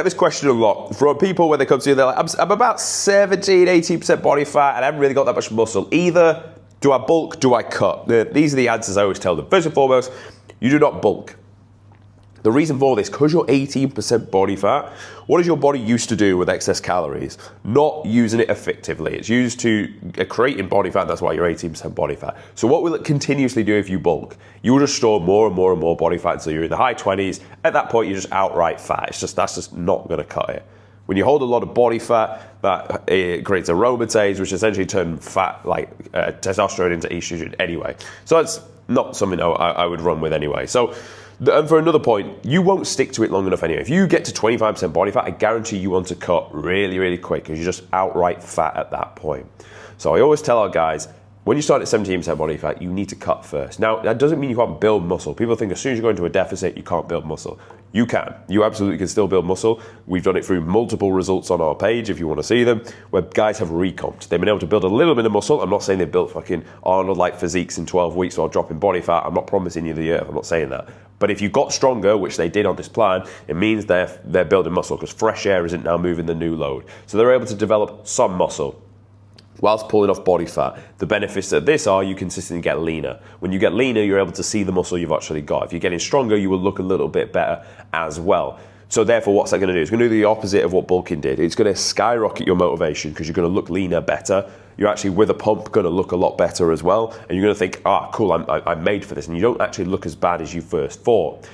get this question a lot from people when they come to you. They're like, I'm about 17, 18% body fat and I haven't really got that much muscle. Either do I bulk, do I cut? These are the answers I always tell them. First and foremost, you do not bulk. The reason for this, because you're 18% body fat, what is your body used to do with excess calories? Not using it effectively. It's used to creating body fat, that's why you're 18% body fat. So what will it continuously do if you bulk? You will just store more and more and more body fat until you're in the high 20s. At that point, you're just outright fat. That's just not gonna cut it. When you hold a lot of body fat, that it creates aromatase, which essentially turn fat like testosterone into estrogen anyway. So that's not something I would run with anyway. So, and for another point, you won't stick to it long enough anyway. If you get to 25% body fat, I guarantee you want to cut really, really quick because you're just outright fat at that point. So I always tell our guys, when you start at 17% body fat, you need to cut first. Now, that doesn't mean you can't build muscle. People think as soon as you go into a deficit, you can't build muscle. You can. You absolutely can still build muscle. We've done it through multiple results on our page, if you want to see them, where guys have recomped. They've been able to build a little bit of muscle. I'm not saying they've built fucking Arnold-like physiques in 12 weeks while dropping body fat. I'm not promising you the earth. I'm not saying that. But if you got stronger, which they did on this plan, it means they're building muscle because fresh air isn't now moving the new load. So they're able to develop some muscle whilst pulling off body fat. The benefits of this are you consistently get leaner. When you get leaner, you're able to see the muscle you've actually got. If you're getting stronger, you will look a little bit better as well. So therefore, what's that going to do? It's going to do the opposite of what bulking did. It's going to skyrocket your motivation because you're going to look leaner, better. You're actually, with a pump, going to look a lot better as well. And you're going to think, cool, I'm made for this. And you don't actually look as bad as you first thought.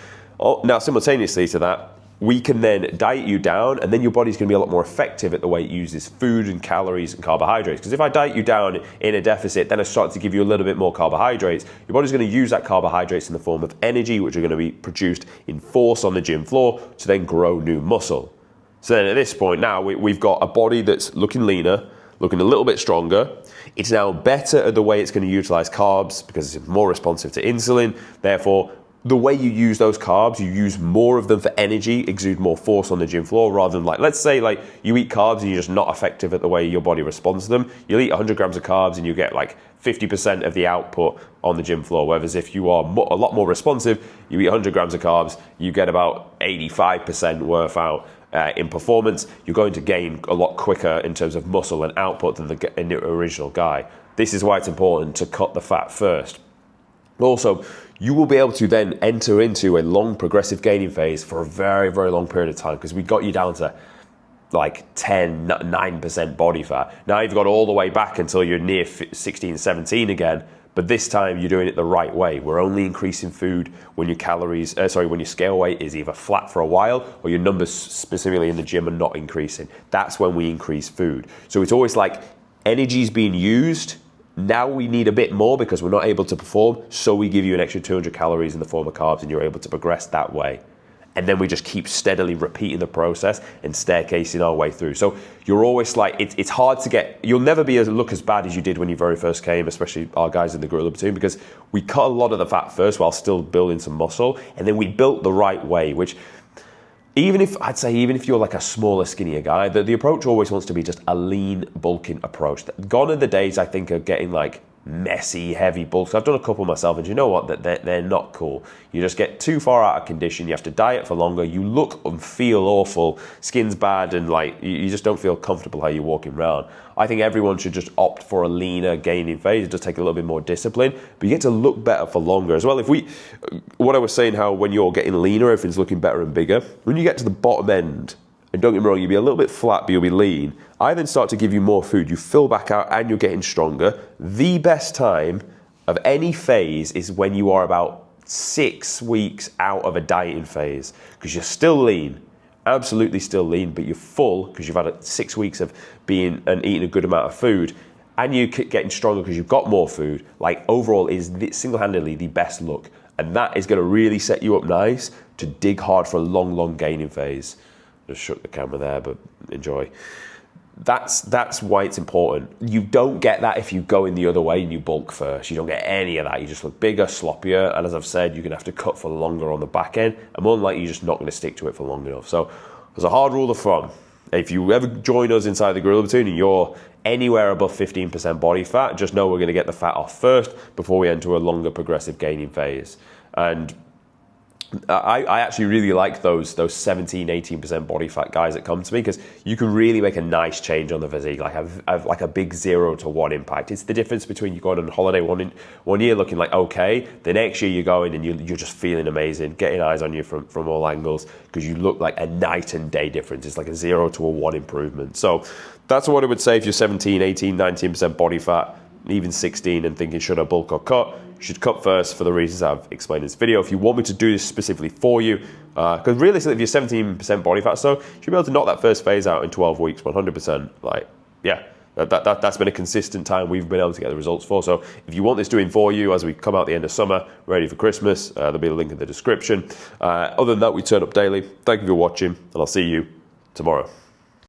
Now, simultaneously to that, we can then diet you down, and then your body's going to be a lot more effective at the way it uses food and calories and carbohydrates. Because if I diet you down in a deficit, then I start to give you a little bit more carbohydrates, your body's going to use that carbohydrates in the form of energy, which are going to be produced in force on the gym floor to then grow new muscle. So then at this point now, we've got a body that's looking leaner, looking a little bit stronger. It's now better at the way it's going to utilize carbs because it's more responsive to insulin. Therefore, the way you use those carbs, you use more of them for energy, exude more force on the gym floor rather than let's say you eat carbs and you're just not effective at the way your body responds to them. You'll eat 100 grams of carbs and you get 50% of the output on the gym floor. Whereas if you are a lot more responsive, you eat 100 grams of carbs, you get about 85% worth out. In performance, you're going to gain a lot quicker in terms of muscle and output than the original guy. This is why it's important to cut the fat first. Also, you will be able to then enter into a long progressive gaining phase for a very, very long period of time because we got you down to 9% body fat. Now you've got all the way back until you're near 16, 17 again, but this time you're doing it the right way. We're only increasing food when your when your scale weight is either flat for a while or your numbers specifically in the gym are not increasing. That's when we increase food. So it's always energy's being used. Now we need a bit more because we're not able to perform, so we give you an extra 200 calories in the form of carbs and you're able to progress that way. And then we just keep steadily repeating the process and staircasing our way through. So you're always it's hard to get, you'll never look as bad as you did when you very first came, especially our guys in the gorilla platoon, because we cut a lot of the fat first while still building some muscle. And then we built the right way, which even if you're a smaller, skinnier guy, the approach always wants to be just a lean, bulking approach. Gone are the days, I think, of getting messy, heavy bulks. I've done a couple myself, and you know what? They're not cool. You just get too far out of condition. You have to diet for longer. You look and feel awful. Skin's bad, and you just don't feel comfortable how you're walking around. I think everyone should just opt for a leaner gaining phase. It does take a little bit more discipline, but you get to look better for longer as well. What I was saying, how when you're getting leaner, everything's looking better and bigger. When you get to the bottom end, and don't get me wrong, you'll be a little bit flat, but you'll be lean. I then start to give you more food. You fill back out and you're getting stronger. The best time of any phase is when you are about 6 weeks out of a dieting phase because you're still lean, absolutely still lean, but you're full because you've had 6 weeks of being and eating a good amount of food and you're getting stronger because you've got more food. Overall is single-handedly the best look. And that is going to really set you up nice to dig hard for a long, long gaining phase. Just shook the camera there, but enjoy. That's why it's important. You don't get that if you go in the other way and you bulk first. You don't get any of that. You just look bigger, sloppier, and as I've said, you're going to have to cut for longer on the back end, and more than likely you're just not going to stick to it for long enough. So there's a hard rule of thumb. If you ever join us inside the gorilla platoon and you're anywhere above 15% body fat, just know we're going to get the fat off first before we enter a longer progressive gaining phase. And I actually really like those 17, 18% body fat guys that come to me, because you can really make a nice change on the physique, like a big 0 to 1 impact. It's the difference between you going on holiday one year looking like okay, the next year you're going and you're just feeling amazing, getting eyes on you from all angles, because you look like a night and day difference. It's like a 0 to a 1 improvement. So that's what I would say if you're 17, 18, 19% body fat, even 16 and thinking should I bulk or cut. You should cut first for the reasons I've explained in this video. If you want me to do this specifically for you, because realistically, if you're 17% body fat, so you should be able to knock that first phase out in 12 weeks, 100%. Like, yeah, that's been a consistent time we've been able to get the results for. So if you want this doing for you as we come out the end of summer, ready for Christmas, there'll be a link in the description. Other than that, we turn up daily. Thank you for watching, and I'll see you tomorrow.